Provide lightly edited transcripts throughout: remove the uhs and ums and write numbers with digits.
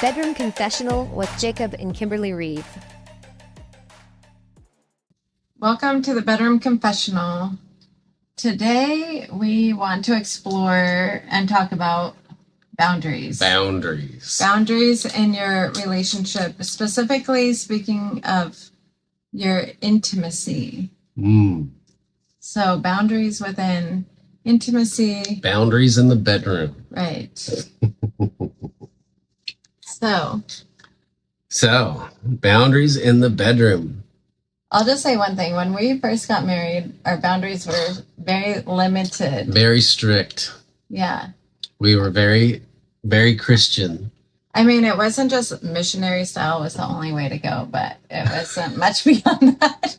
Bedroom Confessional with Jacob and Kimberly Reeve. Welcome to the Bedroom Confessional. Today we want to explore and talk about boundaries. Boundaries in your relationship, specifically speaking of your intimacy. So boundaries within intimacy. Boundaries in the bedroom. Right. So, boundaries in the bedroom. I'll just say one thing. When we first got married, our boundaries were very limited. Very strict. Yeah. We were very, very Christian. I mean, it wasn't just missionary style was the only way to go, but it wasn't much beyond that.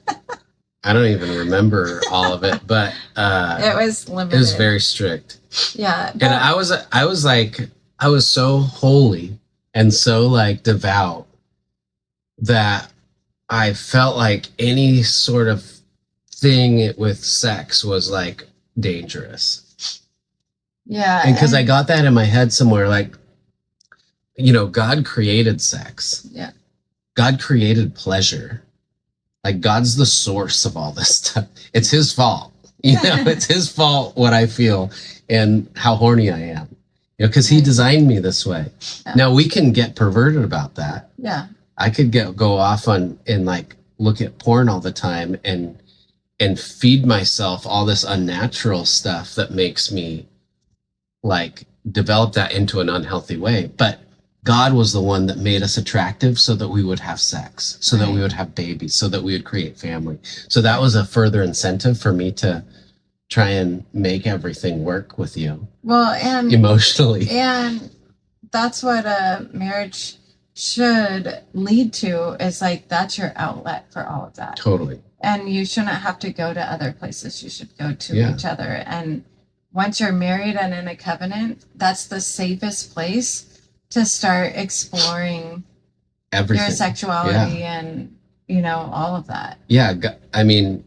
I don't even remember all of it, but it was limited. It was very strict. Yeah. And I was so holy and so like devout that I felt like any sort of thing with sex was like dangerous. Yeah. And because I got that in my head somewhere, like, you know, God created sex. Yeah. God created pleasure. Like, God's the source of all this stuff. It's his fault. You know, it's his fault what I feel and how horny I am. You know, because he designed me this way. Yeah. Now, we can get perverted about that. Yeah. I could go off on and like look at porn all the time and feed myself all this unnatural stuff that makes me like develop that into an unhealthy way. But God was the one that made us attractive so that we would have sex, so that we would have babies, so that we would create family. So that was a further incentive for me to try and make everything work with you. Well, and emotionally. And that's what a marriage should lead to, is like that's your outlet for all of that. Totally. And you shouldn't have to go to other places. You should go to each other. And once you're married and in a covenant, that's the safest place to start exploring everything. Your sexuality and, you know, all of that. Yeah. I mean,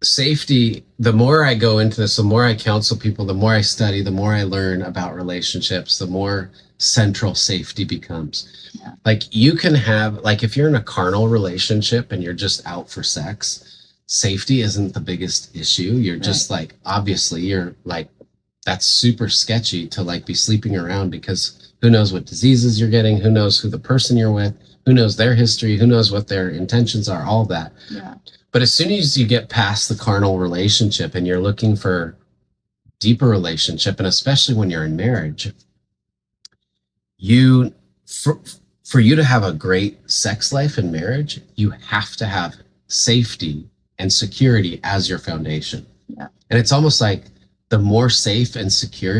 safety, the more I go into this, the more I counsel people, the more I study, the more I learn about relationships, the more central safety becomes. Yeah. Like you can have, like if you're in a carnal relationship and you're just out for sex, safety isn't the biggest issue. You're just like, obviously you're like, that's super sketchy to like be sleeping around because who knows what diseases you're getting, who knows who the person you're with, who knows their history, who knows what their intentions are, all that. Yeah. But as soon as you get past the carnal relationship and you're looking for deeper relationship, and especially when you're in marriage, for you to have a great sex life in marriage, you have to have safety and security as your foundation. Yeah. And it's almost like the more safe and secure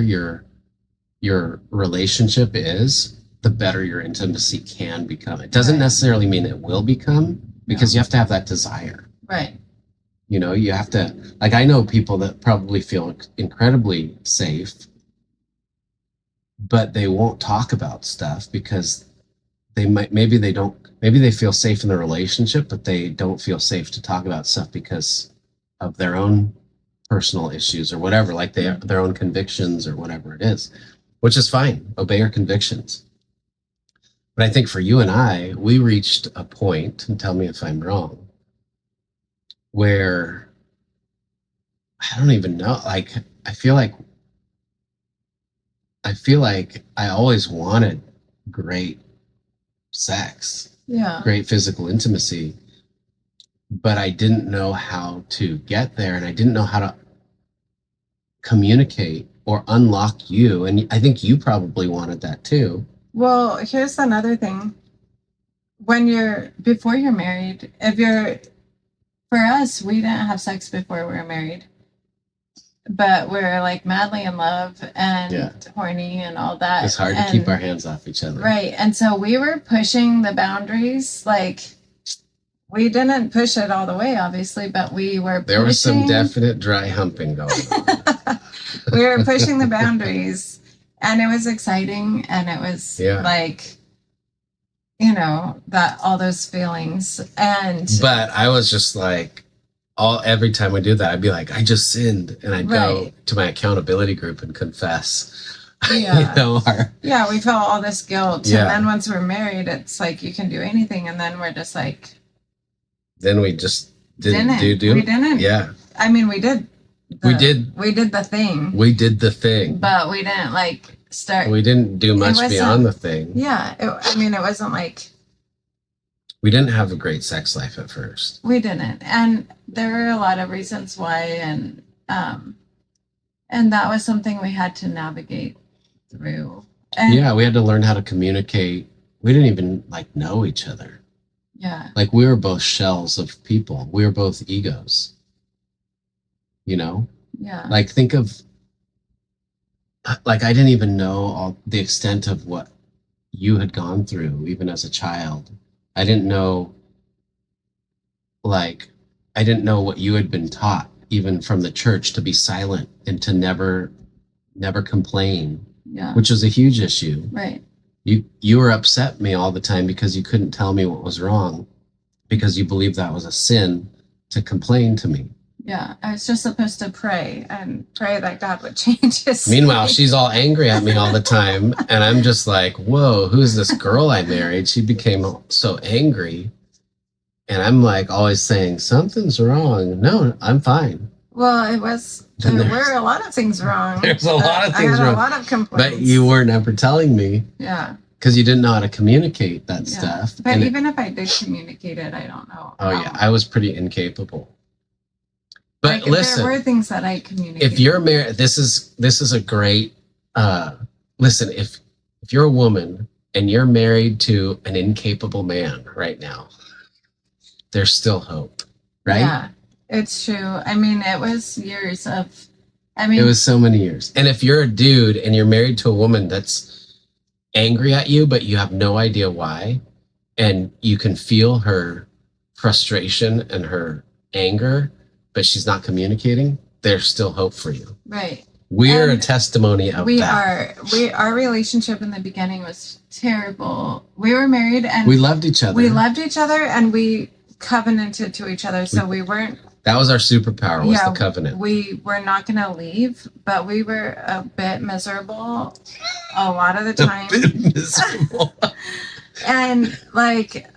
your relationship is, the better your intimacy can become. It doesn't necessarily mean it will become, because you have to have that desire. Right. You know, you have to, like, I know people that probably feel incredibly safe, but they won't talk about stuff because maybe they feel safe in the relationship, but they don't feel safe to talk about stuff because of their own personal issues or whatever, like their own convictions or whatever it is, which is fine. Obey your convictions. But I think for you and I, we reached a point, and tell me if I'm wrong, where I don't even know, like, I feel like I always wanted great sex, great physical intimacy, but I didn't know how to get there, and I didn't know how to communicate or unlock you. And I think you probably wanted that too. Well, here's another thing. Before you're married, for us, we didn't have sex before we were married, but we're like madly in love and horny and all that. It's hard to keep our hands off each other. Right. And so we were pushing the boundaries. Like, we didn't push it all the way, obviously, but there was some definite dry humping going on. We were pushing the boundaries, and it was exciting, and it was like, you know, all those feelings. But I was just like, every time we do that, I'd be like, I just sinned. And I'd go to my accountability group and confess. Yeah. You know, Yeah, we felt all this guilt. Yeah. And then once we're married, it's like you can do anything. And then we're just like. Then we just didn't do. We didn't. Yeah. I mean, we did. We did the thing. But we didn't like start. We didn't do much beyond the thing. Yeah. It wasn't like. We didn't have a great sex life at first. We didn't. And there were a lot of reasons why. And that was something we had to navigate through. And yeah, we had to learn how to communicate. We didn't even like know each other. Yeah. Like we were both shells of people. We were both egos. You know? Yeah. Like think of like I didn't even know all the extent of what you had gone through even as a child. I didn't know what you had been taught even from the church, to be silent and to never complain. Yeah. Which was a huge issue. Right. You were upset me all the time because you couldn't tell me what was wrong because you believed that was a sin to complain to me. Yeah, I was just supposed to pray that God would change his. Meanwhile, she's all angry at me all the time, and I'm just like, "Whoa, who's this girl I married?" She became so angry, and I'm like always saying something's wrong. No, I'm fine. Well, there were a lot of things wrong. There's a lot of things I had wrong. A lot of complaints. But you weren't ever telling me. Yeah. Because you didn't know how to communicate that stuff. But even if I did communicate it, I don't know. Oh yeah, I was pretty incapable. But like, listen, there were things that I communicated. If you're married, this is a great. Listen, if you're a woman and you're married to an incapable man right now, there's still hope, right? Yeah, it's true. I mean, it was years of. It was so many years. And if you're a dude and you're married to a woman that's angry at you, but you have no idea why, and you can feel her frustration and her anger, but she's not communicating, there's still hope for you. Right. We're a testimony of that. Our relationship in the beginning was terrible. We were married and we loved each other. We loved each other and we covenanted to each other. So we weren't. That was our superpower, was the covenant. We were not going to leave, but we were a bit miserable a lot of the time. A bit miserable. And like,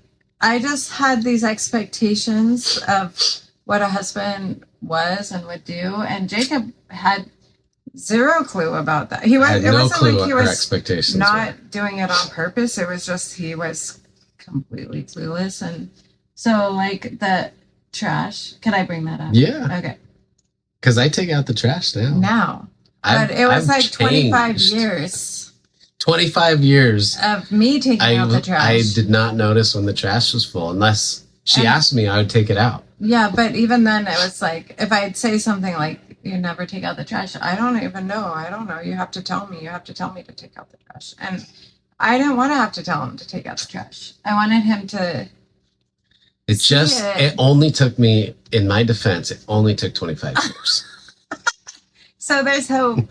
I just had these expectations of what a husband was and would do, and Jacob had zero clue about that. It wasn't like he was not doing it on purpose. It was just he was completely clueless. And so like the trash, could I bring that up? Yeah. Okay. Because I take out the trash now. But it was like 25 years. 25 years of me taking out the trash. I did not notice when the trash was full unless she asked me, I would take it out. Yeah, but even then it was like, if I'd say something like, you never take out the trash, I don't even know. I don't know. You have to tell me. You have to tell me to take out the trash. And I didn't want to have to tell him to take out the trash. I wanted him to. It only took me, in my defense, it only took 25 years. So there's hope.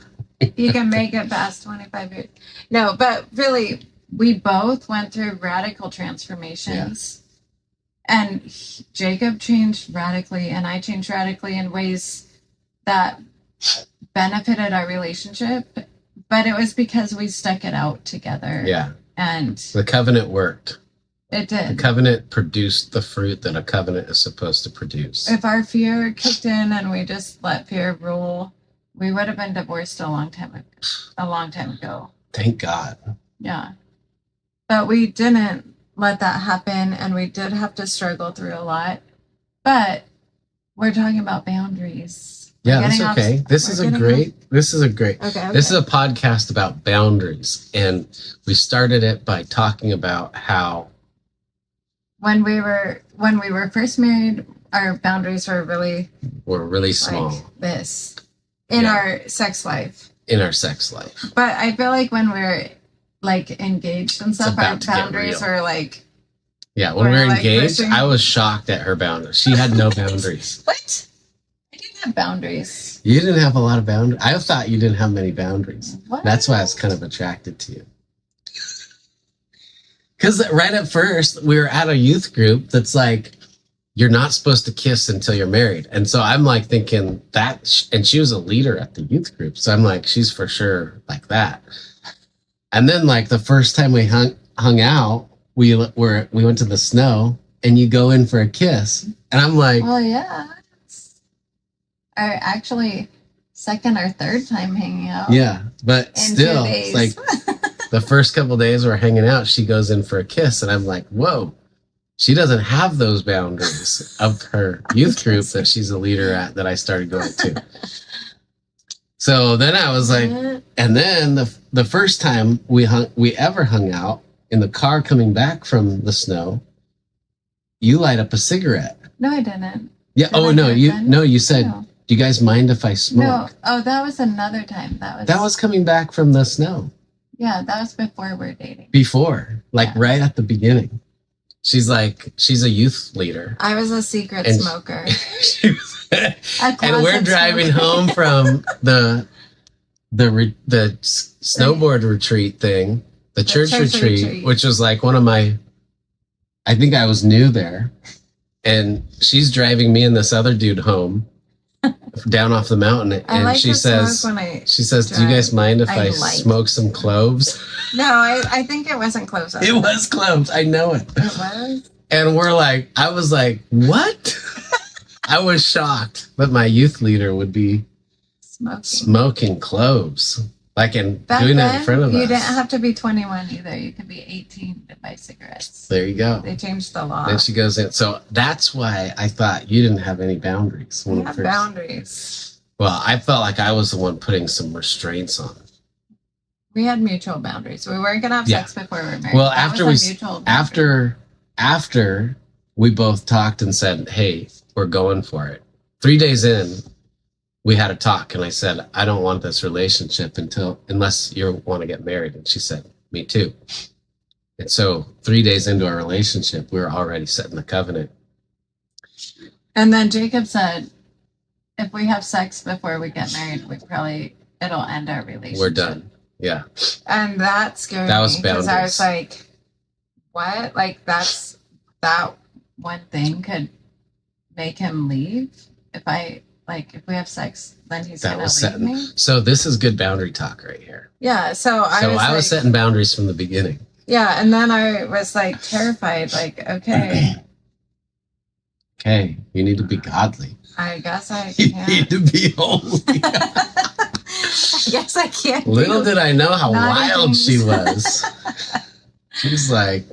You can make it past 25 years. No, but really, we both went through radical transformations. Yeah. And Jacob changed radically, and I changed radically in ways that benefited our relationship. But it was because we stuck it out together. Yeah. And the covenant worked. It did. The covenant produced the fruit that a covenant is supposed to produce. If our fear kicked in and we just let fear rule, we would have been divorced a long time ago. Thank God. Yeah. But we didn't let that happen, and we did have to struggle through a lot. But we're talking about boundaries. Yeah, that's okay. This is a great. Okay. This is a podcast about boundaries, and we started it by talking about how when we were first married, our boundaries were really small. Like this in our sex life. But I feel like when we're like engaged and stuff, our boundaries are like. Yeah, when we were engaged, I was shocked at her boundaries. She had no boundaries. What? I didn't have boundaries. You didn't have a lot of boundaries. I thought you didn't have many boundaries. What? That's why I was kind of attracted to you. Because right at first, we were at a youth group that's like, you're not supposed to kiss until you're married. And so I'm like thinking that, and she was a leader at the youth group. So I'm like, she's for sure like that. And then like the first time we hung out, we went to the snow and you go in for a kiss. And I'm like, well, yeah. Our actually second or third time hanging out. Yeah, but still, it's like the first couple days we're hanging out, she goes in for a kiss, and I'm like, whoa, she doesn't have those boundaries of her youth group that she's a leader at that I started going to. So then I was like, and then the first time we ever hung out in the car coming back from the snow, you light up a cigarette. No, I didn't. Yeah. You said. No. Do you guys mind if I smoke? No. Oh, that was another time. That was coming back from the snow. Yeah, that was before we're dating. Before, like right at the beginning. She's a youth leader. I was a secret smoker. And we're driving home from the snowboard retreat thing, the church retreat, which was like one of my, I think I was new there. And she's driving me and this other dude home. Down off the mountain, and she says, "Do you guys mind if I smoke some cloves?" No, I think it wasn't cloves. It was cloves. I know it. It was. And I was like, "What?" I was shocked that my youth leader would be smoking cloves, like and doing that in front of us. You didn't have to be 21 either. You could be 18 to buy cigarettes. There you go. They changed the law. Then she goes in. So that's why I thought you didn't have any boundaries. We have boundaries. Well, I felt like I was the one putting some restraints on it. We had mutual boundaries. We weren't gonna have sex before we were married. Well, after we both talked and said, "Hey, we're going for it." 3 days in, we had a talk, and I said, "I don't want this relationship unless you want to get married." And she said, "Me too." And so 3 days into our relationship, we were already setting the covenant. And then Jacob said, if we have sex before we get married, it'll end our relationship. We're done. Yeah. And that scared me because I was like, what? Like that one thing could make him leave if we have sex, then he's going to leave me. So this is good boundary talk right here. Yeah. So I was setting boundaries from the beginning. Yeah. And then I was like terrified, like, okay. Okay. You need to be godly. I guess I can't. You need to be holy. I guess I can't. Little did I know how wild she was. She's like,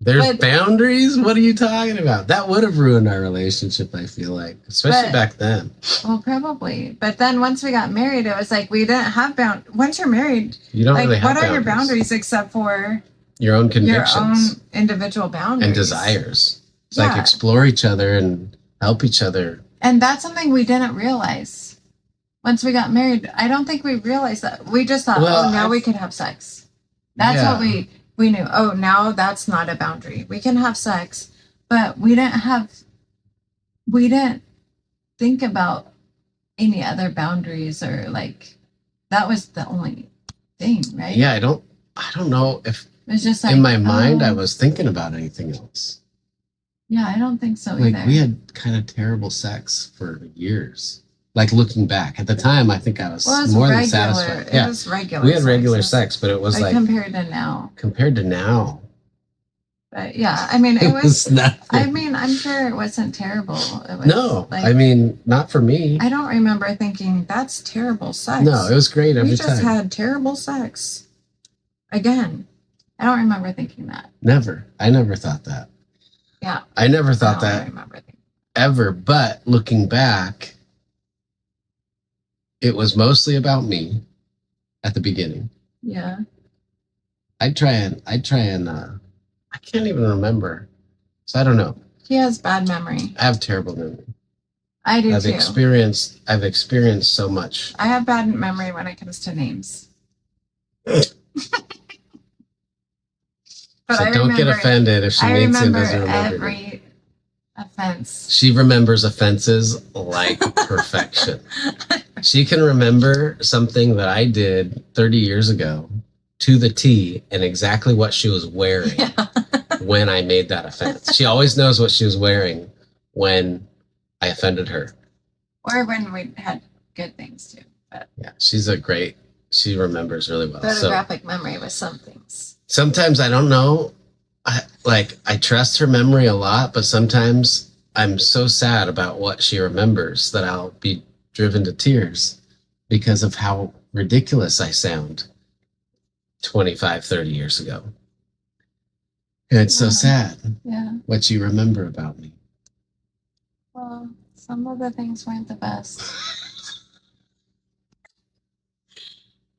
there's boundaries? What are you talking about? That would have ruined our relationship, I feel like, especially back then. Well, probably. But then once we got married, it was like we didn't have boundaries. Once you're married, you don't really have what are your boundaries except for your own convictions, your own individual boundaries and desires? It's like explore each other and help each other. And that's something we didn't realize. Once we got married, I don't think we realized that. We just thought, now we could have sex. That's what we knew. Oh, now that's not a boundary. We can have sex, but we didn't think about any other boundaries or that was the only thing, right? Yeah, I don't know if it was just in my mind I was thinking about anything else. Yeah, I don't think so either. We had kind of terrible sex for years. Like looking back at the time, I think I was more than satisfied. It was regular. We had regular sex, but it was like compared to now. But yeah, I mean, it was nothing. I mean, I'm sure it wasn't terrible. It was I mean, not for me. I don't remember thinking that's terrible sex. No, it was great every time. We just had terrible sex. Again, I don't remember thinking that. Never. I never thought that. Yeah. I never thought that ever. But looking back, it was mostly about me at the beginning. Yeah. I'd try and I can't even remember. So I don't know. He has bad memory. I have terrible memory. I do too. I've experienced so much. I have bad memory when it comes to names. So don't get offended if she meets and doesn't remember every offense. She remembers offenses like perfection. She can remember something that I did 30 years ago to the T and exactly what she was wearing when I made that offense. She always knows what she was wearing when I offended her. Or when we had good things too. But yeah, she's a great She remembers really well. Photographic memory with some things. Sometimes I don't know. I trust her memory a lot, but sometimes I'm so sad about what she remembers that I'll be driven to tears because of how ridiculous I sound 25, 30 years ago. And it's so sad what you remember about me. Well, some of the things weren't the best.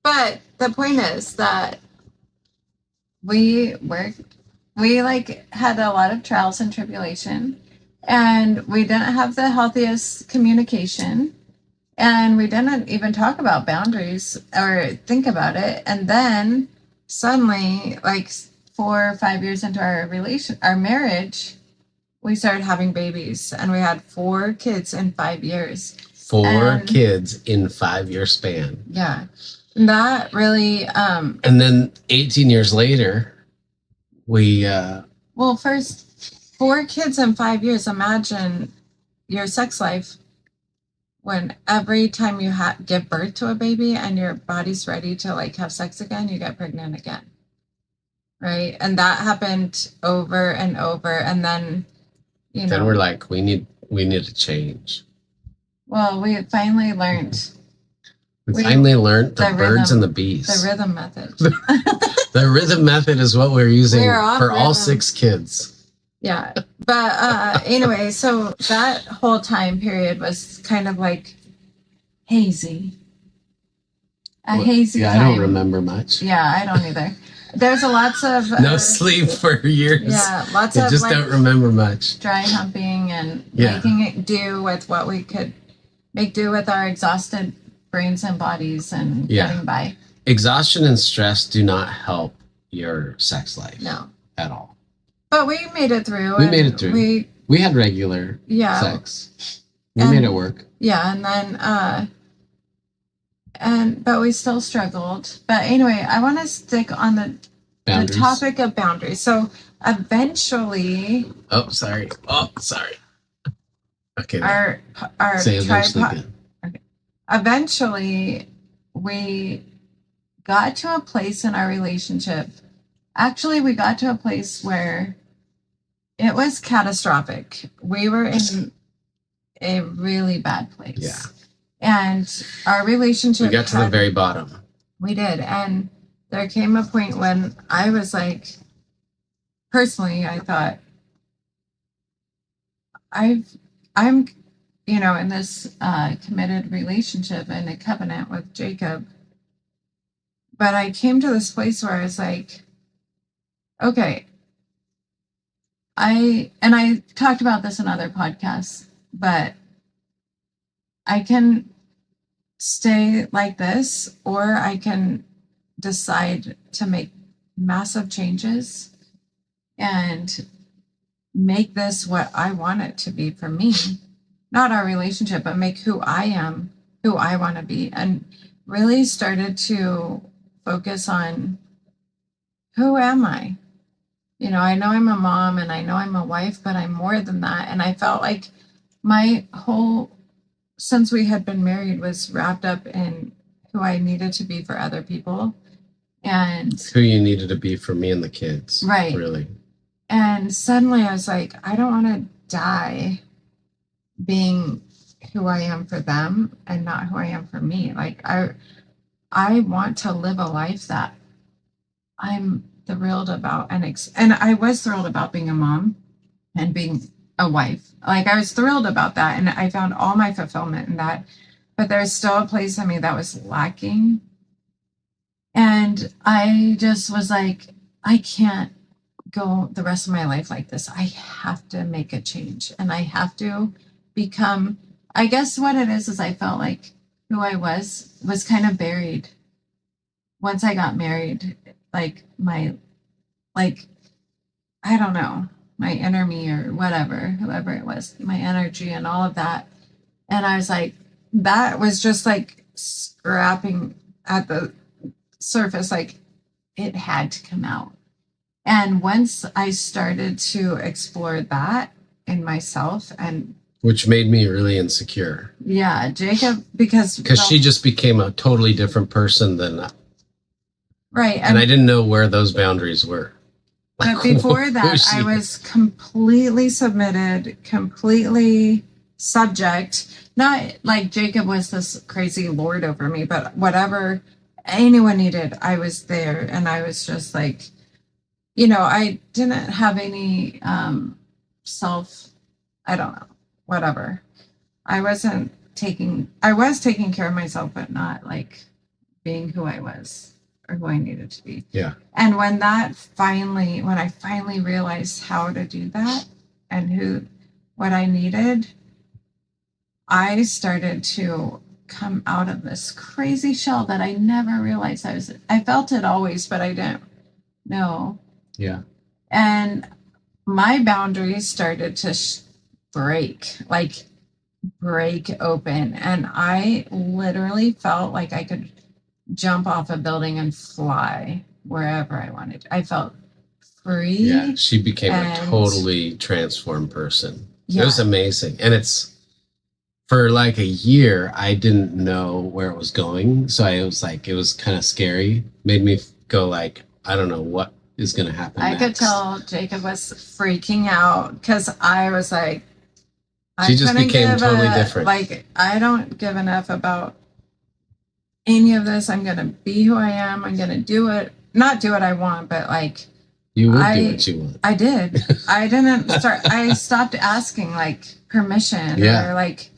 But the point is that we had a lot of trials and tribulation, and we didn't have the healthiest communication, and we didn't even talk about boundaries or think about it. And then suddenly, like 4 or 5 years into our marriage, we started having babies, and we had 4 kids in 5 years. 4 kids in 5-year span. Yeah. That really and then 18 years later, we first 4 kids in 5 years. Imagine your sex life when every time you give birth to a baby and your body's ready to like have sex again, you get pregnant again. Right? And that happened over and over, and then then we're like, we need to change. Well, we finally learned. We finally learned the birds and the bees. The rhythm method. The rhythm method is what we're using for rhythm. all 6 kids. Yeah. But anyway, so that whole time period was kind of like hazy. Hazy time. I don't remember much. Yeah, I don't either. There's lots of... no sleep for years. Yeah, lots of... I just don't remember much. Dry humping and making it do with what we could make do with our exhausted brains and bodies and getting by. Exhaustion and stress do not help your sex life. No. At all. But we made it through. We made it through. We had regular sex. We made it work. Yeah, and then but we still struggled. But anyway, I want to stick on the topic of boundaries. So eventually... Oh, sorry. Okay. Our say eventually again. Eventually, we got to a place in our relationship. Actually, we got to a place where it was catastrophic. We were in a really bad place. Yeah. And our relationship... We got to the very bottom. We did. And there came a point when I was like, personally, I thought, I'm in this committed relationship and a covenant with Jacob. But I came to this place where I was like, okay, I talked about this in other podcasts, but I can stay like this, or I can decide to make massive changes and make this what I want it to be for me. Not our relationship, but make who I am, who I want to be. And really started to focus on, who am I? I know I'm a mom and I know I'm a wife, but I'm more than that. And I felt like my whole, since we had been married, was wrapped up in who I needed to be for other people. And who you needed to be for me and the kids. Right. Really. And suddenly I was like, I don't want to die being who I am for them and not who I am for me. Like I want to live a life that I'm thrilled about, and I was thrilled about being a mom and being a wife. Like I was thrilled about that, and I found all my fulfillment in that. But there's still a place in me that was lacking, and I just was like, I can't go the rest of my life like this. I have to make a change, and I have to become, I guess what it is I felt like who I was kind of buried once I got married. Like I don't know, my inner me or whoever it was, my energy and all of that. And I was like, that was just like scrapping at the surface. Like it had to come out. And once I started to explore that in myself and Which made me really insecure. Yeah, Jacob, because she just became a totally different person than right, and I didn't know where those boundaries were. But before that, I was completely submitted, completely subject. Not like Jacob was this crazy lord over me, but whatever anyone needed, I was there, and I was just like, I didn't have any self. I don't know. Whatever. I was taking care of myself, but not like being who I was or who I needed to be. Yeah. And when I finally realized how to do that and what I needed, I started to come out of this crazy shell that I never realized I felt it always, but I didn't know. Yeah. And my boundaries started to break open, and I literally felt like I could jump off a building and fly wherever I wanted. I felt free. Yeah, she became a totally transformed person. Yeah. It was amazing. And it's for like a year, I didn't know where it was going. So it was kind of scary. Made me go like, I don't know what is going to happen next. Could tell Jacob was freaking out because I was like, she just became totally different. Like, I don't give enough about any of this. I'm going to be who I am. I'm going to not do what I want, but like. You would do what you want. I did. I stopped asking like permission or like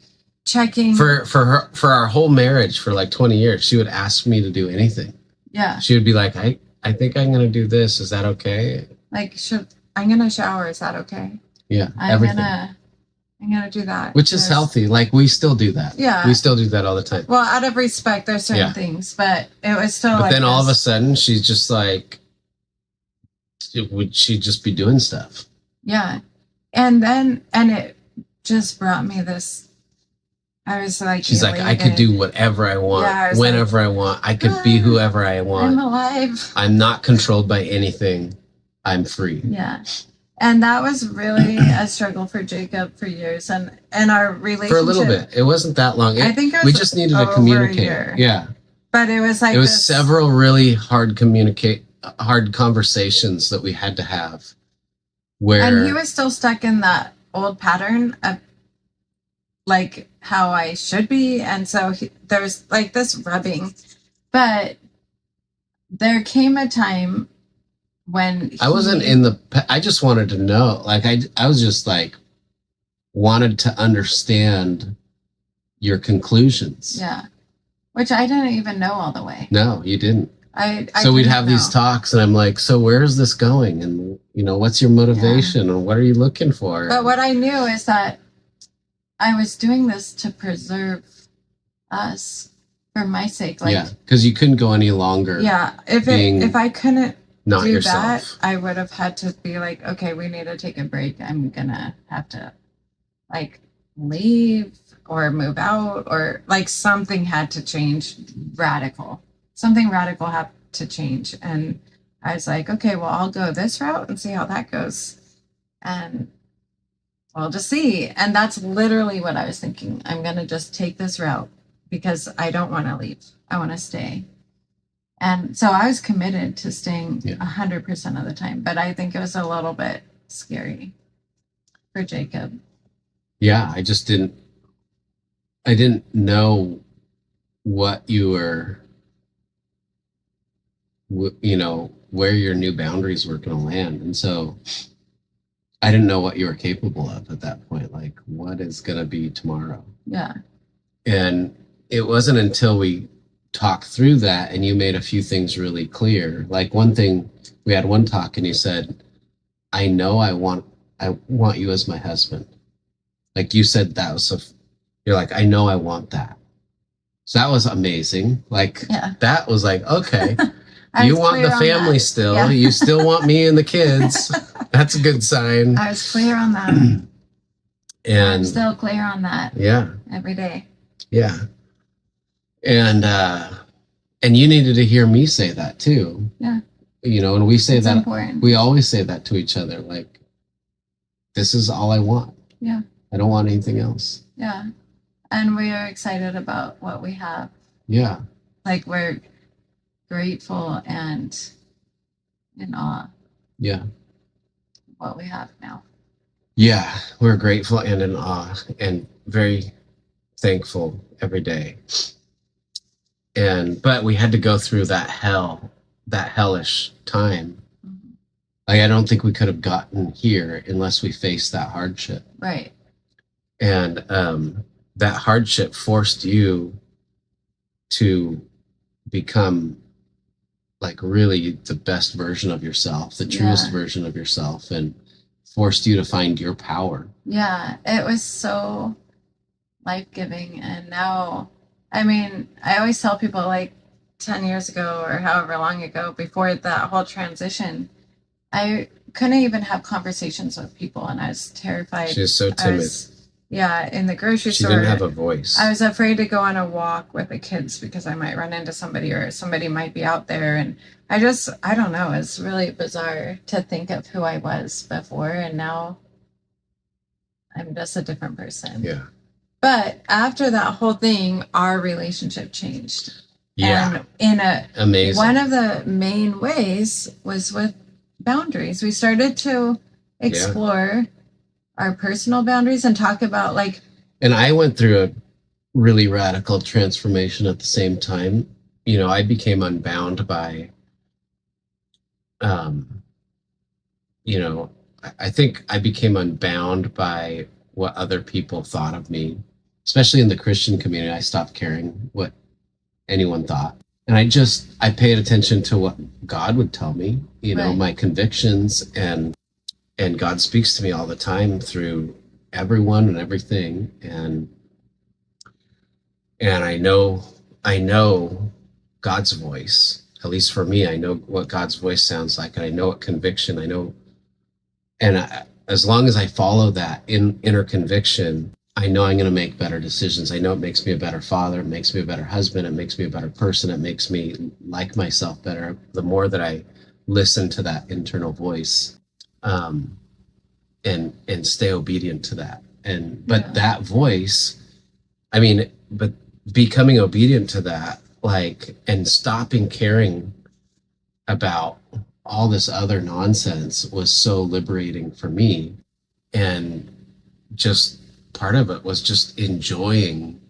checking. For our whole marriage for like 20 years, she would ask me to do anything. Yeah. She would be like, I think I'm going to do this. Is that okay? Like, I'm going to shower. Is that okay? Yeah. I'm going to do that. Which is healthy. Like, we still do that. Yeah. We still do that all the time. Well, out of respect, there's certain things, but it was still But then all of a sudden, she's just like, she'd just be doing stuff. Yeah. And it just brought me this, I was like, she's like, I could do whatever I want, whenever I want. I could be whoever I want. I'm alive. I'm not controlled by anything. I'm free. Yeah. And that was really a struggle for Jacob for years, and our relationship. For a little bit. It wasn't that long. I think we just needed to communicate. Yeah. But it was like several really hard conversations that we had to have. And he was still stuck in that old pattern of like how I should be, and so there's like this rubbing. But there came a time when I wasn't I just wanted to know. Like I was just like wanted to understand your conclusions. Yeah. Which I didn't even know all the way. No, you didn't. So we'd have these talks and I'm like, so where is this going? And what's your motivation and what are you looking for? But what I knew is that I was doing this to preserve us for my sake. Like, yeah, because you couldn't go any longer. Yeah. If I couldn't not do yourself. That, I would have had to be like, okay, we need to take a break. I'm gonna have to like leave or move out, or like something had to change. Something radical had to change. And I was like, okay, well, I'll go this route and see how that goes, and we'll just see. And that's literally what I was thinking. I'm gonna just take this route because I don't want to leave. I want to stay. And so I was committed to staying 100% of the time, but I think it was a little bit scary for Jacob. Yeah, I didn't know what you were, where your new boundaries were going to land. And so I didn't know what you were capable of at that point. Like, what is going to be tomorrow? Yeah. And it wasn't until we talk through that and you made a few things really clear. Like one thing, we had one talk and you said, I know I want you as my husband. Like you said that was so, you're like, I know I want that. So that was amazing. Like that was like, okay, you want the family still, you still want me and the kids. That's a good sign. I was clear on that. And I'm still clear on that. Yeah. Every day. Yeah. And you needed to hear me say that too. Yeah. And we say that important. We always say that to each other. Like, this is all I want. Yeah. I don't want anything else. Yeah. And we are excited about what we have. Yeah. Like we're grateful and in awe. Yeah. What we have now. Yeah. We're grateful and in awe and very thankful every day. But we had to go through that hellish time. Mm-hmm. Like, I don't think we could have gotten here unless we faced that hardship. Right. And that hardship forced you to become like really the best version of yourself, the truest version of yourself, and forced you to find your power. Yeah, it was so life-giving. And now, I mean, I always tell people like 10 years ago or however long ago, before that whole transition, I couldn't even have conversations with people, and I was terrified. She was so timid. In the grocery store. She didn't have a voice. I was afraid to go on a walk with the kids because I might run into somebody or somebody might be out there. And I don't know. It's really bizarre to think of who I was before, and now I'm just a different person. Yeah. But after that whole thing, our relationship changed. Yeah. And amazing. One of the main ways was with boundaries. We started to explore our personal boundaries and talk about like. And I went through a really radical transformation at the same time. You know, I became unbound by, you know, I think I became unbound by what other people thought of me, especially in the Christian community. I stopped caring what anyone thought. And I paid attention to what God would tell me, you know, my convictions, and God speaks to me all the time through everyone and everything. And I know God's voice. At least for me, I know what God's voice sounds like, and I know what conviction I know. And as long as I follow that inner conviction, I know I'm going to make better decisions. I know it makes me a better father. It makes me a better husband. It makes me a better person. It makes me like myself better. The more that I listen to that internal voice, and stay obedient to that. But that voice, I mean, but becoming obedient to that, like, and stopping caring about all this other nonsense was so liberating for me. And just part of it was just enjoying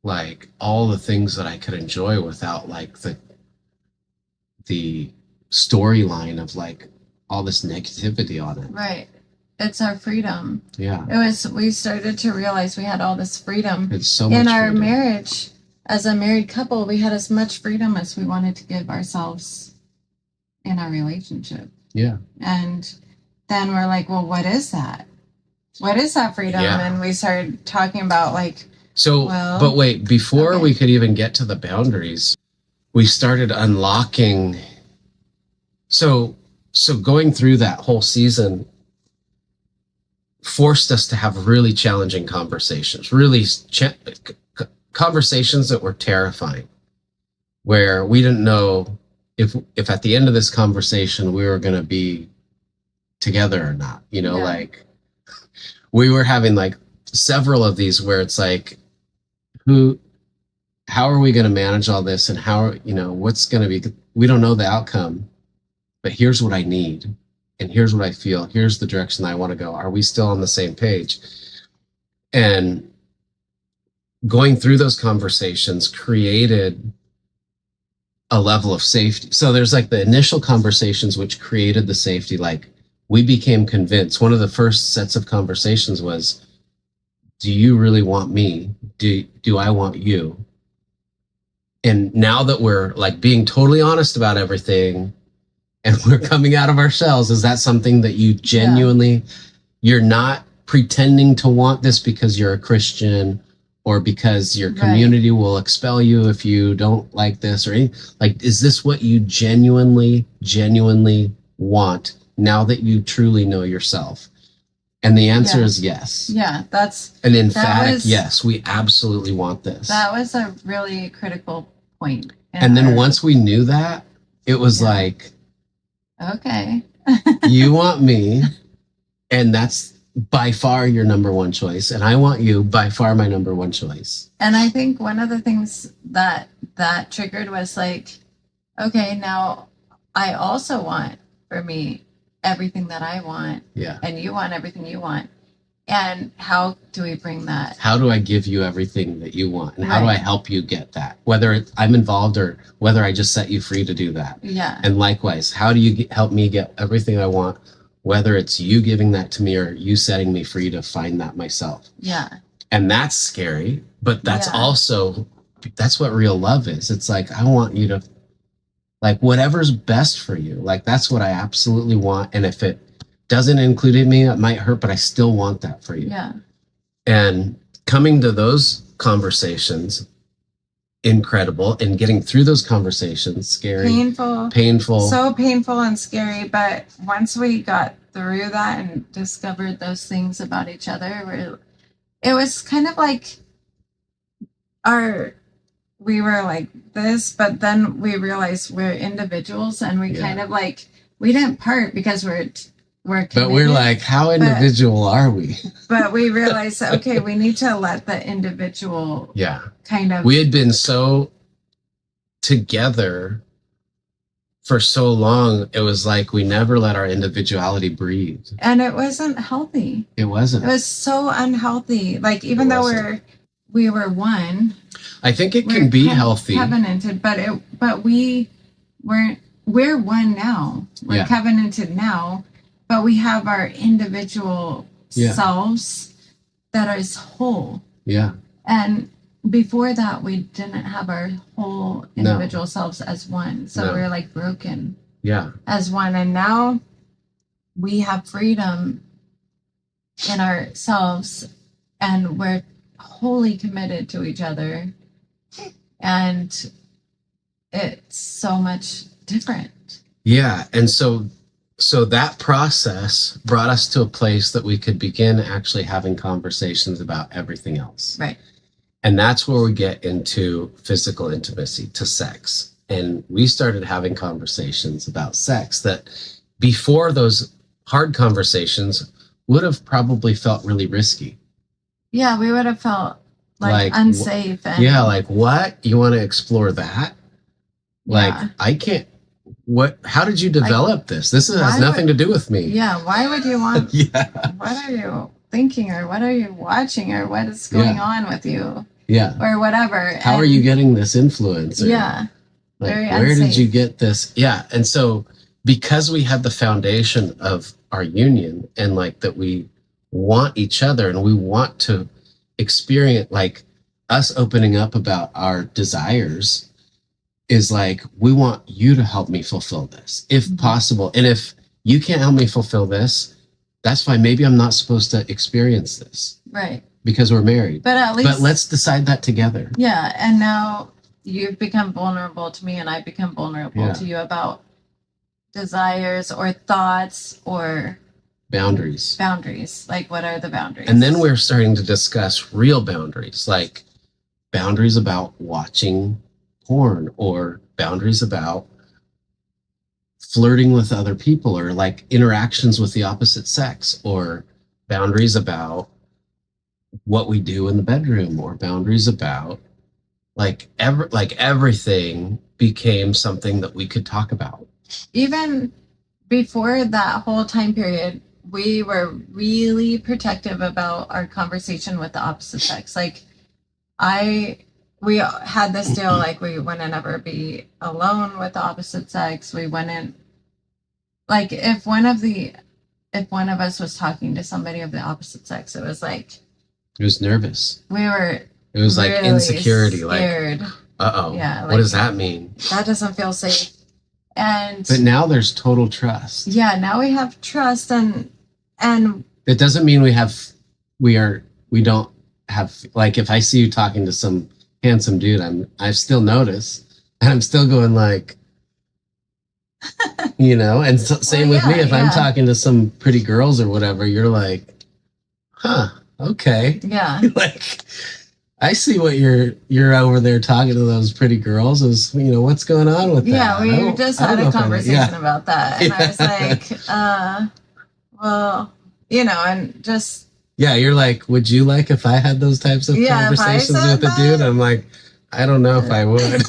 like all the things that I could enjoy without like the storyline of like all this negativity on it. Right. It's our freedom. Yeah. We started to realize we had all this freedom. It's so much in our freedom. Marriage. As a married couple, we had as much freedom as we wanted to give ourselves in our relationship. Yeah. And then we're like, well, what is that? What is that freedom? Yeah. And we started talking about like, but wait, before we could even get to the boundaries, we started unlocking. So going through that whole season forced us to have really challenging conversations, conversations that were terrifying, where we didn't know if at the end of this conversation we were going to be together or not, you know, like we were having like several of these where it's like, how are we going to manage all this? And how, you know, what's going to be, we don't know the outcome, but here's what I need. And here's what I feel. Here's the direction I want to go. Are we still on the same page? And going through those conversations created a level of safety. So there's like the initial conversations, which created the safety. Like we became convinced. One of the first sets of conversations was, do you really want me? Do I want you? And now that we're like being totally honest about everything and we're coming out of our shells, is that something that you genuinely, you're not pretending to want this because you're a Christian or because your community will expel you if you don't like this or anything? Like, is this what you genuinely want now that you truly know yourself? And the answer is yes. Yeah, that's an emphatic yes. We absolutely want this. That was a really critical point. And then once we knew that, it was like, okay, you want me, and that's by far your number one choice, and I want you by far my number one choice. And I think one of the things that triggered was like, okay, now I also want for me everything that I want. Yeah. And you want everything you want. And how do we bring that? How do I give you everything that you want? And how do I help you get that? Whether I'm involved or whether I just set you free to do that. Yeah. And likewise, how do you help me get everything I want? Whether it's you giving that to me or you setting me free to find that myself. Yeah. And that's scary, but that's also, that's what real love is. It's like, I want you to, like, whatever's best for you. Like, that's what I absolutely want. And if it doesn't include me, it might hurt, but I still want that for you. Yeah. And coming to those conversations, incredible. And getting through those conversations, scary. Painful. So painful and scary. But once we got through that and discovered those things about each other, it was kind of like we were like this, but then we realized we're individuals and we kind of like, we didn't part because we're committed, but we're like, how individual are we? But we realized, okay, we need to let the individual kind of. We had been so together for so long, it was like we never let our individuality breathe. And it wasn't healthy. It wasn't. It was so unhealthy. Like, even though we were one. I think it can be healthy. Covenanted, but we're one now. We're covenanted now. But we have our individual selves that is whole. Yeah. And before that, we didn't have our whole individual selves as one. So we're like broken as one. And now we have freedom in ourselves and we're wholly committed to each other. And it's so much different. Yeah. And so that process brought us to a place that we could begin actually having conversations about everything else. Right. And that's where we get into physical intimacy, to sex. And we started having conversations about sex that before those hard conversations would have probably felt really risky. Yeah, we would have felt like unsafe. And like, what? You want to explore that? Like, I can't. How did you develop this? This has nothing to do with me. Yeah, why would you want? What are you thinking, or what are you watching, or what is going on with you? Yeah. Or whatever. How are you getting this influence? Like, where did you get this? Yeah. And so because we had the foundation of our union and like that we want each other and we want to experience, like, us opening up about our desires is like, we want you to help me fulfill this if possible. And if you can't help me fulfill this, that's fine. Maybe I'm not supposed to experience this. Right. Because we're married. But let's decide that together. Yeah. And now you've become vulnerable to me and I become vulnerable to you about desires or thoughts or boundaries. Like, what are the boundaries? And then we're starting to discuss real boundaries, like boundaries about watching porn, or boundaries about flirting with other people, or like interactions with the opposite sex, or boundaries about what we do in the bedroom, or boundaries about everything became something that we could talk about. Even before that whole time period, we were really protective about our conversation with the opposite sex. Like, we had this deal, like, we wouldn't ever be alone with the opposite sex. We wouldn't, like, if one of us was talking to somebody of the opposite sex, it was like, it was nervous. It was like really insecurity, scared. Like, yeah, what does that mean? That doesn't feel safe. But now there's total trust. Yeah, now we have trust, and it doesn't mean we don't have, like, if I see you talking to some handsome dude, I still notice, and I'm still going like, and same with me. If I'm talking to some pretty girls or whatever, you're like, huh, okay. Yeah. Like, I see what you're over there talking to those pretty girls. Is what's going on with that? Yeah, we just had a conversation about that, and I was like, well, and just. Yeah, you're like, would you like if I had those types of conversations with a dude? I'm like, I don't know if I would.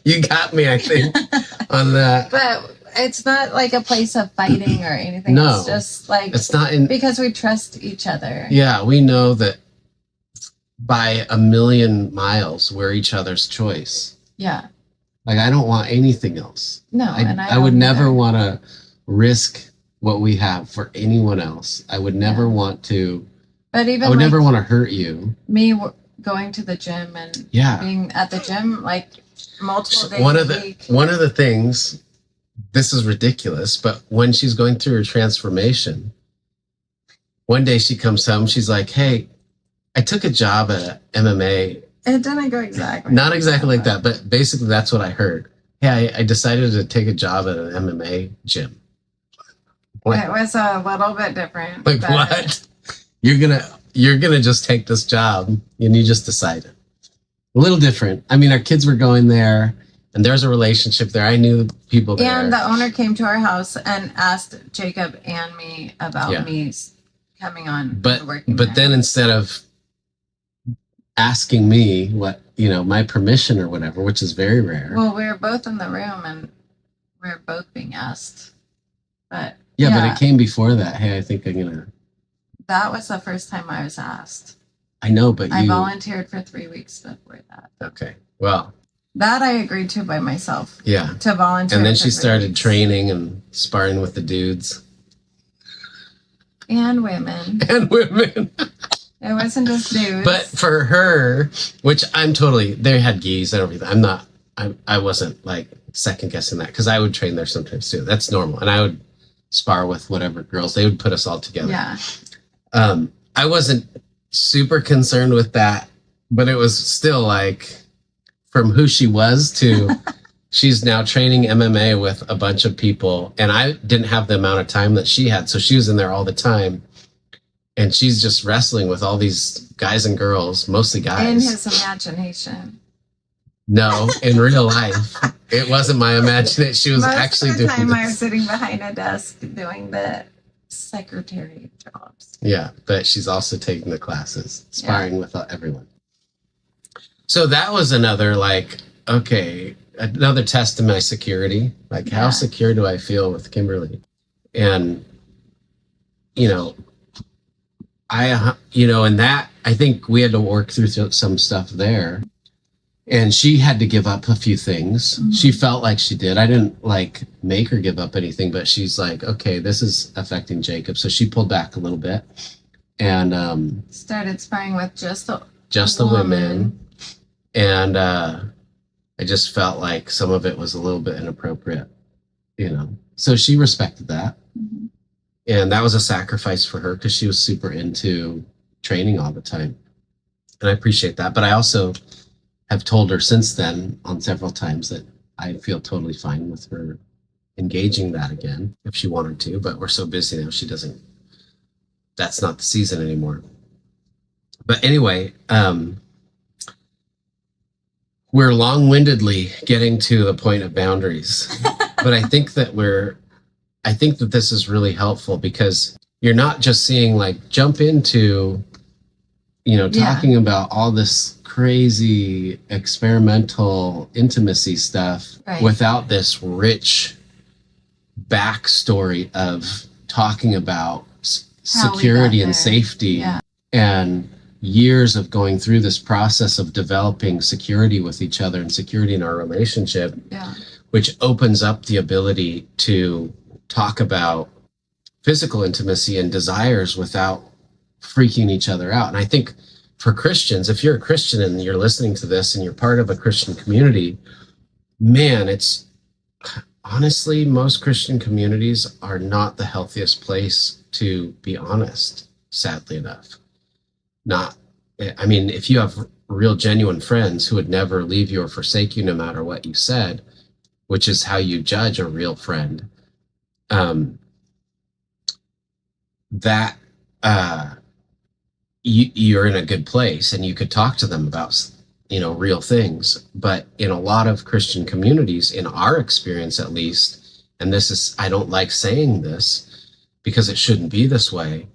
You got me, I think, on that. But it's not like a place of fighting or anything. No. It's just like, it's not in, because we trust each other. Yeah, we know that by a million miles, we're each other's choice. Yeah. Like, I don't want anything else. No, I would never want to risk what we have for anyone else. I would never want to. But even I would never want to hurt you. Me going to the gym and being at the gym like multiple days a week. One of the things, this is ridiculous, but when she's going through her transformation, one day she comes home, she's like, hey, I took a job at MMA. It didn't go exactly. Not exactly like that, but basically that's what I heard. Hey, I decided to take a job at an MMA gym. Like, it was a little bit different. Like, what? You're gonna just take this job and you just decided. A little different. I mean, our kids were going there and there's a relationship there. I knew people there. And the owner came to our house and asked Jacob and me about me coming on and working there. Then instead of asking me what, my permission or whatever, which is very rare. Well, we were both in the room and we were both being asked. But but it came before that. Hey, I think I'm gonna. That was the first time I was asked. I know, but I volunteered for 3 weeks before that. Okay, well. That I agreed to by myself. Yeah. To volunteer. And then she started training and sparring with the dudes. And women. It wasn't just dudes. But for her, which they had geese and everything. I wasn't like second guessing that because I would train there sometimes too. That's normal. And I would spar with whatever girls. They would put us all together. Yeah. I wasn't super concerned with that, but it was still like from who she was to she's now training MMA with a bunch of people. And I didn't have the amount of time that she had. So she was in there all the time. And she's just wrestling with all these guys and girls, mostly guys. In his imagination. No, in real life. It wasn't my imagination. She was actually doing this. Most of the time I was sitting behind a desk doing the secretary jobs. Yeah, but she's also taking the classes, sparring with everyone. So that was another another test of my security. Like, how secure do I feel with Kimberly? And, and that, I think we had to work through some stuff there. And she had to give up a few things. Mm-hmm. She felt like she did. I didn't make her give up anything, but she's like, okay, this is affecting Jacob. So she pulled back a little bit and started sparring with just the women. And I just felt like some of it was a little bit inappropriate, So she respected that. Mm-hmm. And that was a sacrifice for her because she was super into training all the time. And I appreciate that. But I also have told her since then on several times that I feel totally fine with her engaging that again if she wanted to, but we're so busy now that's not the season anymore. But anyway, we're long-windedly getting to the point of boundaries. But I think that this is really helpful because you're not just seeing jump into, talking about all this crazy experimental intimacy stuff without this rich backstory of talking about security and safety and years of going through this process of developing security with each other and security in our relationship, which opens up the ability to talk about physical intimacy and desires without freaking each other out. And I think for Christians, if you're a Christian and you're listening to this and you're part of a Christian community, man, it's honestly, most Christian communities are not the healthiest place to be honest, sadly enough. If you have real genuine friends who would never leave you or forsake you no matter what you said, which is how you judge a real friend, you're in a good place and you could talk to them about, real things. But in a lot of Christian communities, in our experience at least, and I don't like saying this, because it shouldn't be this way.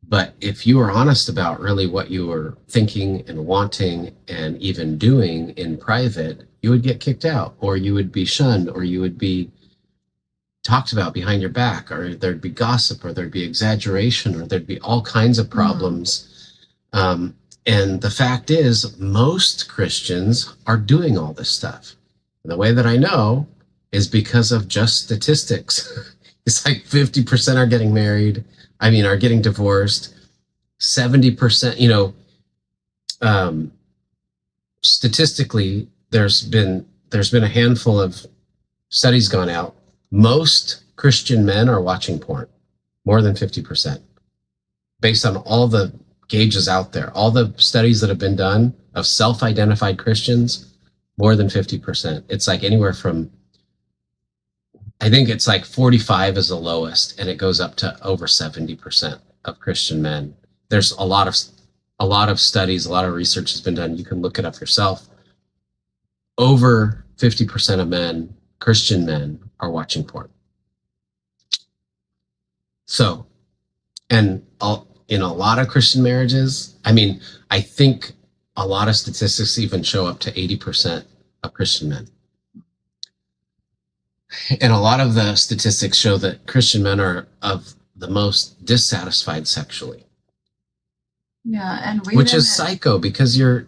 But if you were honest about really what you were thinking and wanting and even doing in private, you would get kicked out, or you would be shunned, or you would be talked about behind your back, or there'd be gossip, or there'd be exaggeration, or there'd be all kinds of problems. And the fact is, most Christians are doing all this stuff. And the way that I know is because of just statistics. It's like 50% are getting married. Are getting divorced. 70%, statistically, there's been a handful of studies gone out. Most Christian men are watching porn, more than 50%, based on all the gauges out there, all the studies that have been done of self-identified Christians, more than 50%. It's like anywhere from, I think it's like 45 is the lowest, and it goes up to over 70% of Christian men. There's a lot of studies, a lot of research has been done. You can look it up yourself. Over 50% of men, Christian men, are watching porn. So, and in a lot of Christian marriages, I think a lot of statistics even show up to 80% of Christian men. And a lot of the statistics show that Christian men are of the most dissatisfied sexually. Yeah, and which is psycho, because your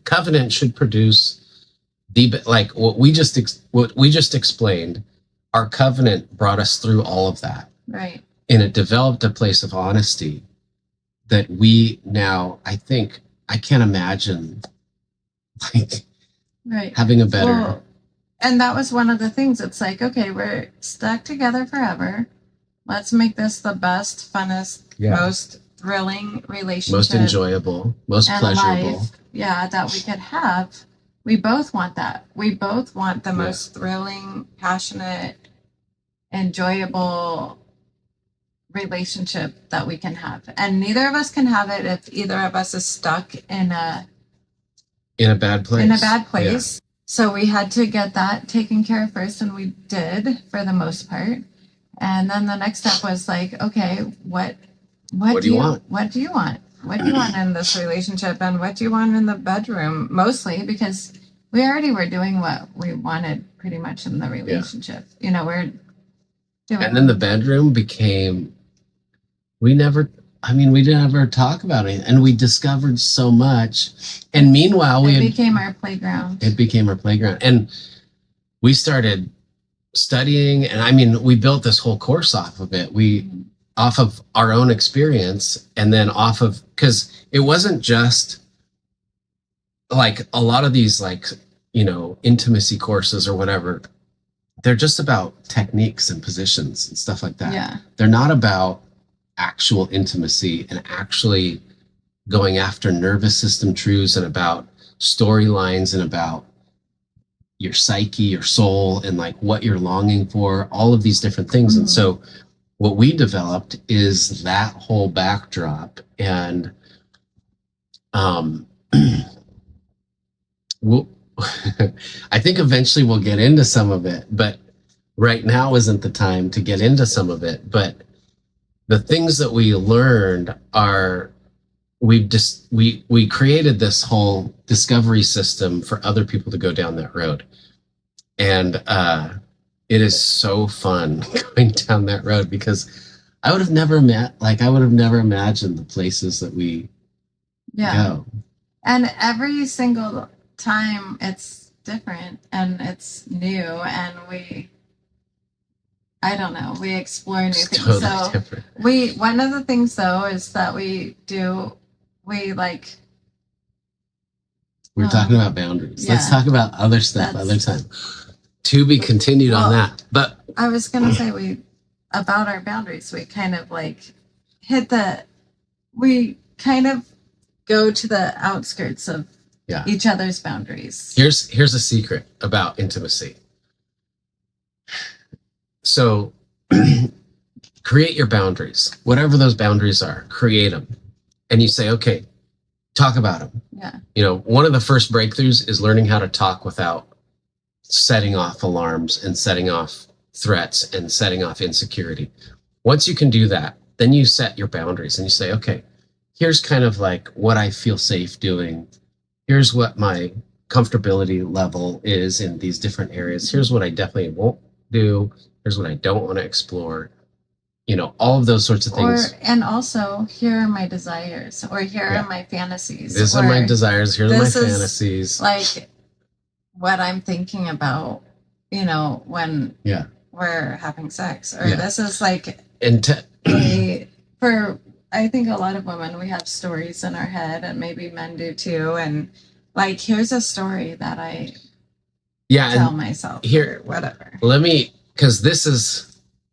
covenant should produce what we just explained. Our covenant brought us through all of that, right? And it developed a place of honesty that we now, I can't imagine having a better. Well, and that was one of the things. It's like, okay, we're stuck together forever. Let's make this the best, funnest, most thrilling relationship, most enjoyable, most pleasurable life, that we could have. We both want that. We both want the most thrilling, passionate, enjoyable relationship that we can have. And neither of us can have it if either of us is stuck in a bad place. Yeah. So we had to get that taken care of first, and we did for the most part. And then the next step was like, okay, what do you want? What do you want? What do you want in this relationship, and what do you want in the bedroom? Mostly because we already were doing what we wanted pretty much in the relationship. Yeah. We're doing. And then the bedroom became, we didn't ever talk about it, and we discovered so much. And meanwhile, it became our playground. It became our playground, and we started studying, and we built this whole course off of it. Off of our own experience, and then because it wasn't just like a lot of these intimacy courses or whatever. They're just about techniques and positions and stuff like that. Yeah. They're not about actual intimacy and actually going after nervous system truths and about storylines and about your psyche, your soul, and what you're longing for, all of these different things. Mm-hmm. And so what we developed is that whole backdrop, and I think eventually we'll get into some of it, but right now isn't the time to get into some of it. But the things that we learned are, we created this whole discovery system for other people to go down that road. And it is so fun going down that road, because I would have never imagined the places that we go. And every single time it's different and it's new, and we explore new things. Totally different. One of the things though is that we're talking about boundaries. Yeah. Let's talk about other stuff other time. To be continued on that. But I was going to say about our boundaries, we kind of we kind of go to the outskirts of each other's boundaries. Here's a secret about intimacy. So create your boundaries, whatever those boundaries are, create them. And you say, okay, talk about them. Yeah. One of the first breakthroughs is learning how to talk without setting off alarms and setting off threats and setting off insecurity. Once you can do that, then you set your boundaries and you say, okay, here's kind of like what I feel safe doing. Here's what my comfortability level is in these different areas. Here's what I definitely won't do. Here's what I don't want to explore. You know, all of those sorts of things. And also, here are my desires, or here are my fantasies. These are my desires. Here are my fantasies. Like what I'm thinking about, you know, when we're having sex, or this is like, for I think a lot of women, we have stories in our head, and maybe men do too. And like, here's a story that I tell myself here, whatever. Let me, because this is,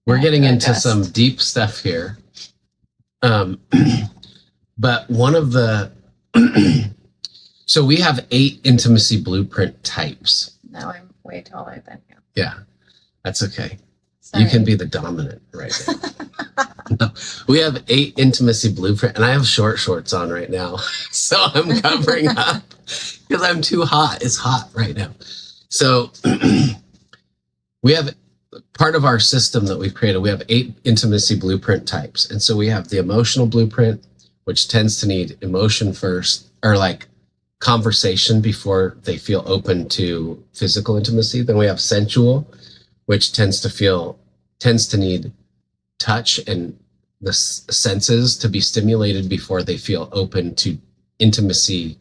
we're getting into some deep stuff here. But one of the, so we have 8 intimacy blueprint types. Now I'm way taller than you. Yeah, that's okay. Sorry. You can be the dominant right now. No, we have 8 intimacy blueprint, and I have short shorts on right now. So I'm covering up because I'm too hot. It's hot right now. So we have part of our system that we've created. We have 8 intimacy blueprint types. And so we have the emotional blueprint, which tends to need emotion first, or like conversation before they feel open to physical intimacy. Then we have sensual, which tends to need touch and the senses to be stimulated before they feel open to intimacy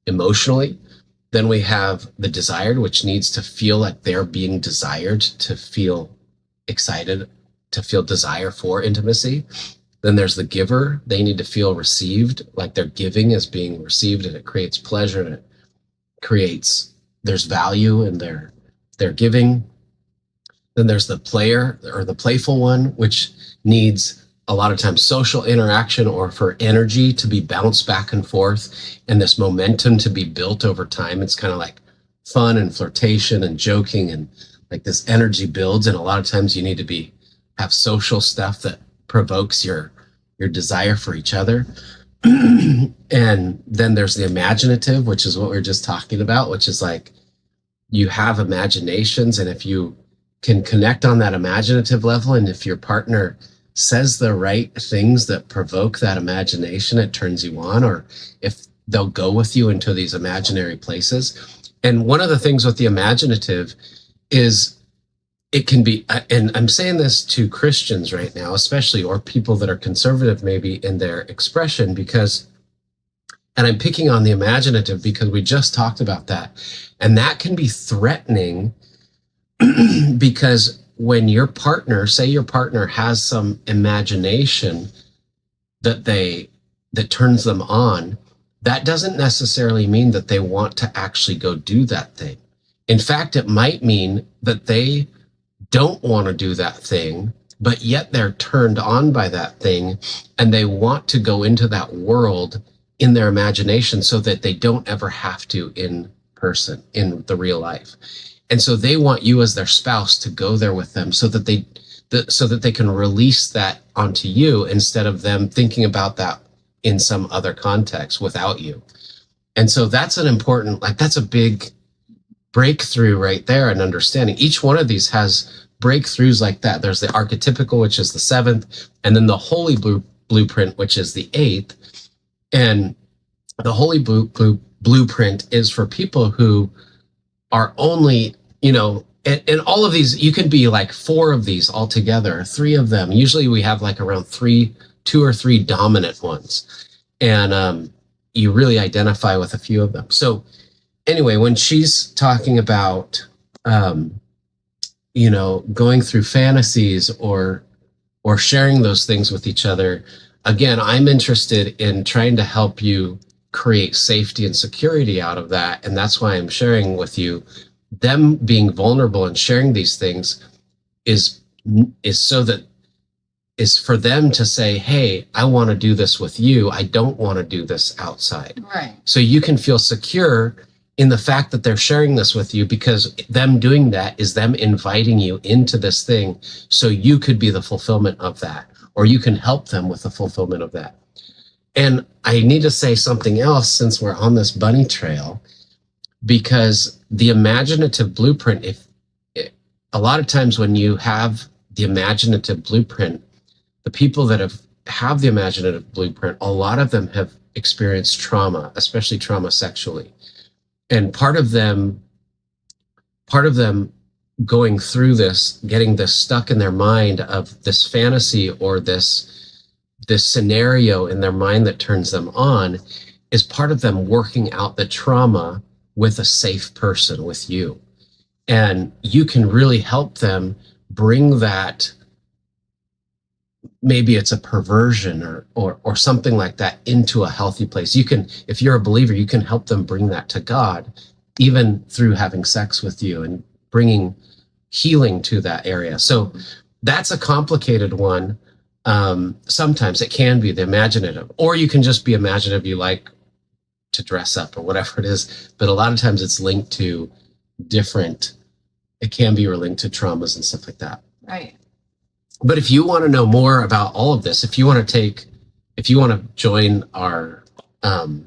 emotionally. Then we have the desired, which needs to feel like they're being desired, to feel excited, to feel desire for intimacy. Then there's the giver. They need to feel received, like their giving is being received, and it creates pleasure, and it creates, there's value in their giving. Then there's the player, or the playful one, which needs a lot of times social interaction, or for energy to be bounced back and forth and this momentum to be built over time. It's kind of like fun and flirtation and joking, and like this energy builds. And a lot of times you need to have social stuff that provokes your desire for each other. And then there's the imaginative, which is what we were just talking about, which is like you have imaginations, and if you can connect on that imaginative level, and if your partner says the right things that provoke that imagination, it turns you on, or if they'll go with you into these imaginary places. And one of the things with the imaginative is it can be, and I'm saying this to Christians right now, especially, or people that are conservative maybe in their expression, because, and I'm picking on the imaginative because we just talked about that. And that can be threatening because when your partner, say your partner has some imagination that turns them on, that doesn't necessarily mean that they want to actually go do that thing. In fact, it might mean that they don't want to do that thing, but yet they're turned on by that thing, and they want to go into that world in their imagination so that they don't ever have to in person, in the real life. And so they want you as their spouse to go there with them so that they can release that onto you, instead of them thinking about that in some other context without you. And so that's an important, like, that's a big breakthrough right there in understanding. Each one of these has breakthroughs like that. There's the archetypical, which is the 7th, and then the holy blueprint, which is the 8th. And the holy blueprint is for people who are only, you know, and all of these, you can be like 4 of these altogether, 3 of them. Usually we have like around 2 or 3 dominant ones. And you really identify with a few of them. So anyway, when she's talking about, you know, going through fantasies or sharing those things with each other, again, I'm interested in trying to help you create safety and security out of that. And that's why I'm sharing with you. Them being vulnerable and sharing these things is for them to say, hey, I want to do this with you. I don't want to do this outside. Right. So you can feel secure in the fact that they're sharing this with you, because them doing that is them inviting you into this thing so you could be the fulfillment of that, or you can help them with the fulfillment of that. And I need to say something else since we're on this bunny trail, because the imaginative blueprint, a lot of times when you have the imaginative blueprint, the people that have the imaginative blueprint, a lot of them have experienced trauma, especially trauma sexually. And part of them going through this, getting this stuck in their mind of this fantasy or this scenario in their mind that turns them on, is part of them working out the trauma with a safe person, with you. And you can really help them bring that, maybe it's a perversion or something like that, into a healthy place. You can, if you're a believer, you can help them bring that to God, even through having sex with you and bringing healing to that area. So that's a complicated one. Sometimes it can be the imaginative, or you can just be imaginative. You like to dress up or whatever it is. But a lot of times it's linked to it can be linked to traumas and stuff like that. Right. But if you want to know more about all of this, if you want to join our, I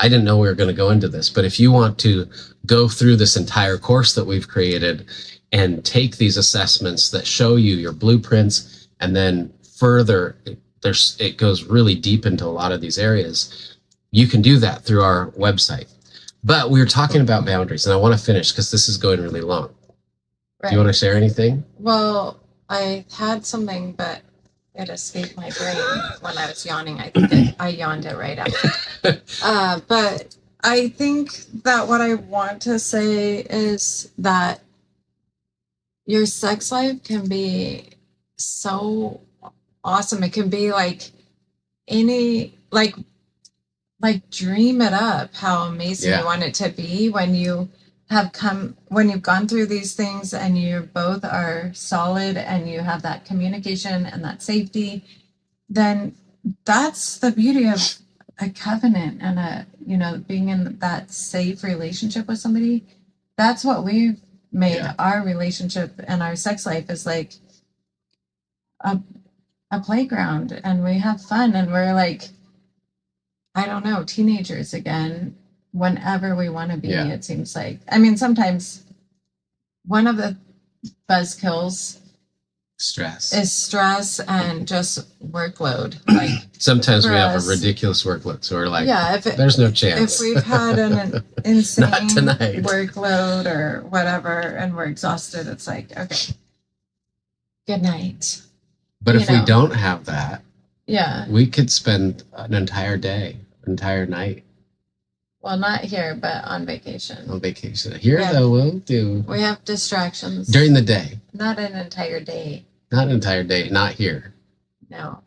didn't know we were going to go into this, but if you want to go through this entire course that we've created and take these assessments that show you your blueprints, and then further, it goes really deep into a lot of these areas, you can do that through our website. But we were talking about boundaries, and I want to finish because this is going really long. Right. Do you want to share anything? Well, I had something, but it escaped my brain when I was yawning. I think I yawned it right out. But I think that what I want to say is that your sex life can be so awesome. It can be like dream it up how amazing you want it to be when you've gone through these things and you both are solid and you have that communication and that safety. Then that's the beauty of a covenant and being in that safe relationship with somebody. That's what we've made our relationship and our sex life is like a playground, and we have fun, and we're like, I don't know, teenagers again, whenever we want to be, it seems like. I mean, sometimes one of the buzzkills is stress and just workload. Like sometimes we have a ridiculous workload, so we're like, there's no chance. If we've had an insane workload or whatever, and we're exhausted, it's like, okay, good night. But if we don't have that, we could spend an entire day, entire night. Well, not here, but on vacation. On vacation. Here, though, we'll do. We have distractions. During the day. Not an entire day. Not an entire day. Not here. No.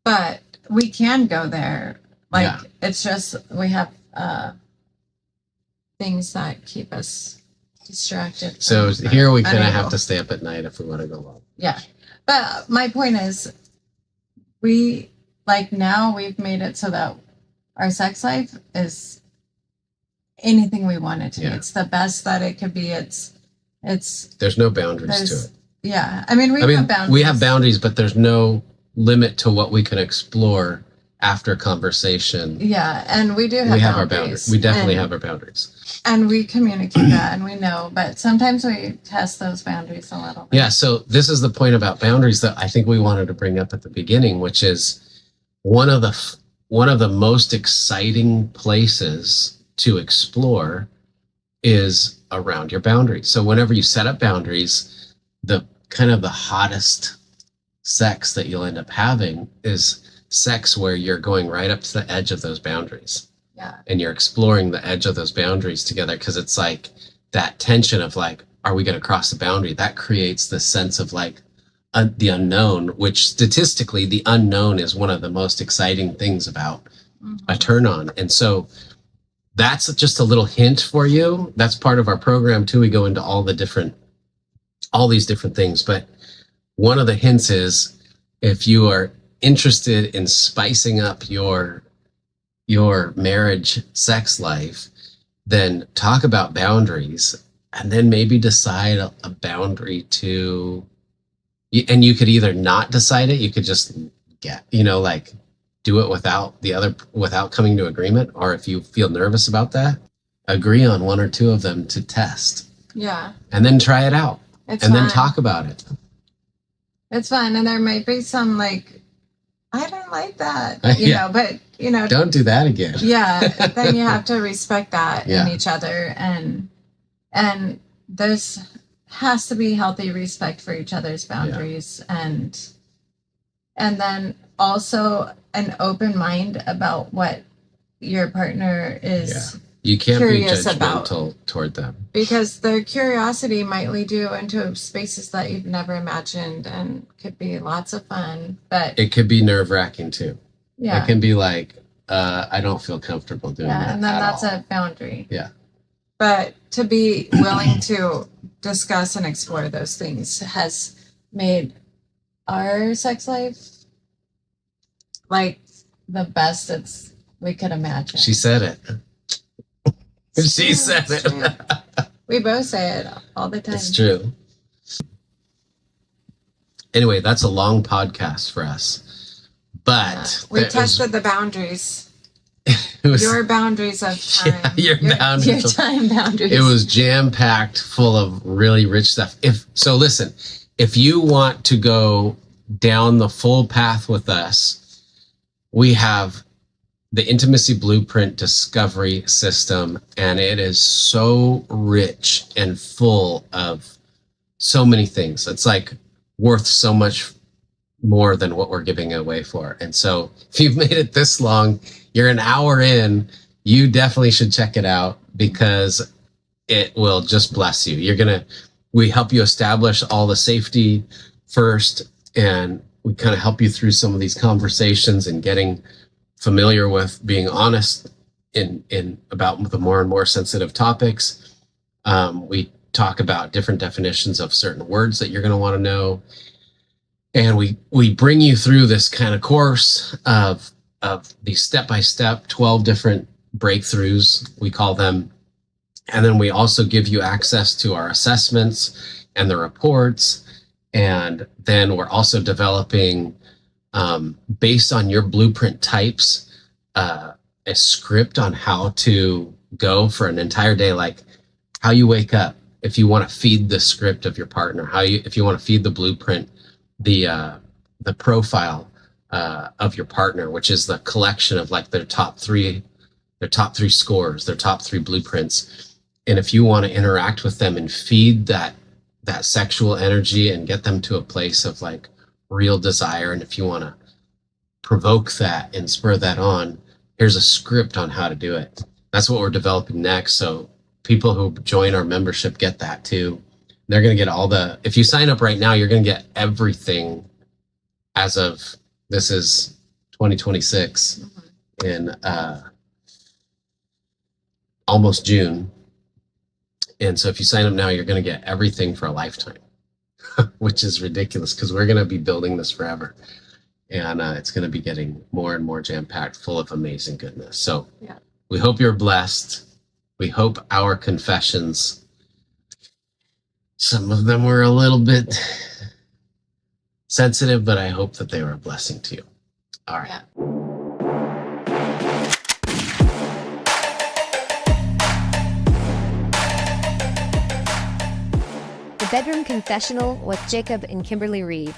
But we can go there. It's just we have things that keep us distracted. So here we kind of have to stay up at night if we want to go long. Yeah. But my point is, now we've made it so that our sex life is anything we want it to be. It's the best that it could be. It's there's no boundaries to it. Yeah. I mean, we have boundaries. We have boundaries, but there's no limit to what we can explore after conversation. Yeah. And we have our boundaries. We definitely have our boundaries. And we communicate that, and we know, but sometimes we test those boundaries a little bit. Yeah. So this is the point about boundaries that I think we wanted to bring up at the beginning, which is one of the most exciting places to explore is around your boundaries. So whenever you set up boundaries, the kind of the hottest sex that you'll end up having is sex where you're going right up to the edge of those boundaries. Yeah. And you're exploring the edge of those boundaries together, because it's like that tension of like, are we going to cross the boundary? That creates this sense of like the unknown, which statistically the unknown is one of the most exciting things about a turn on. And so that's just a little hint for you. That's part of our program too. We go into all these different things. But one of the hints is, if you are interested in spicing up your marriage sex life, then talk about boundaries, and then maybe decide a boundary to, and you could either not decide it, you could just do it without coming to agreement, or if you feel nervous about that, agree on one or two of them to test. Yeah. And then try it out. It's and fun. then talk about it. It's fun. And there might be some like, I don't like that, but don't do that again. Yeah. Then you have to respect that in each other. And there's has to be healthy respect for each other's boundaries. And then also an open mind about what your partner is you can't be judgmental about. Toward them, because their curiosity might lead you into spaces that you've never imagined, and could be lots of fun, but it could be nerve-wracking too. It can be like, I don't feel comfortable doing that. And then that's a boundary. But to be willing to discuss and explore those things has made our sex life like the best we could imagine. She said it. She said it. True. We both say it all the time. It's true. Anyway, that's a long podcast for us. But we tested the boundaries. Your boundaries of time. Your time boundaries. It was jam-packed full of really rich stuff. Listen, if you want to go down the full path with us, we have the Intimacy Blueprint Discovery System, and it is so rich and full of so many things. It's like worth so much more than what we're giving away for. And so if you've made it this long, you're an hour in, you definitely should check it out, because it will just bless you. We help you establish all the safety first, and we kind of help you through some of these conversations and getting familiar with being honest in about the more and more sensitive topics. We talk about different definitions of certain words that you're going to want to know. And we bring you through this kind of course of these step-by-step 12 different breakthroughs, we call them. And then we also give you access to our assessments and the reports. And then we're also developing, based on your blueprint types, a script on how to go for an entire day, like how you wake up, if you want to feed the script of your partner, if you want to feed the blueprint, the profile of your partner, which is the collection of like their top three scores, their top 3 blueprints. And if you want to interact with them and feed that sexual energy and get them to a place of like real desire, and if you want to provoke that and spur that on, here's a script on how to do it. That's what we're developing next. So people who join our membership get that too. They're going to get if you sign up right now, you're going to get everything as of, this is 2026 in almost June. And so if you sign up now, you're going to get everything for a lifetime, which is ridiculous, because we're going to be building this forever. And it's going to be getting more and more jam-packed, full of amazing goodness. So we hope you're blessed. We hope our confessions, some of them were a little bit sensitive, but I hope that they were a blessing to you. All right. The Bedroom Confessional with Jacob and Kimberly Reeve.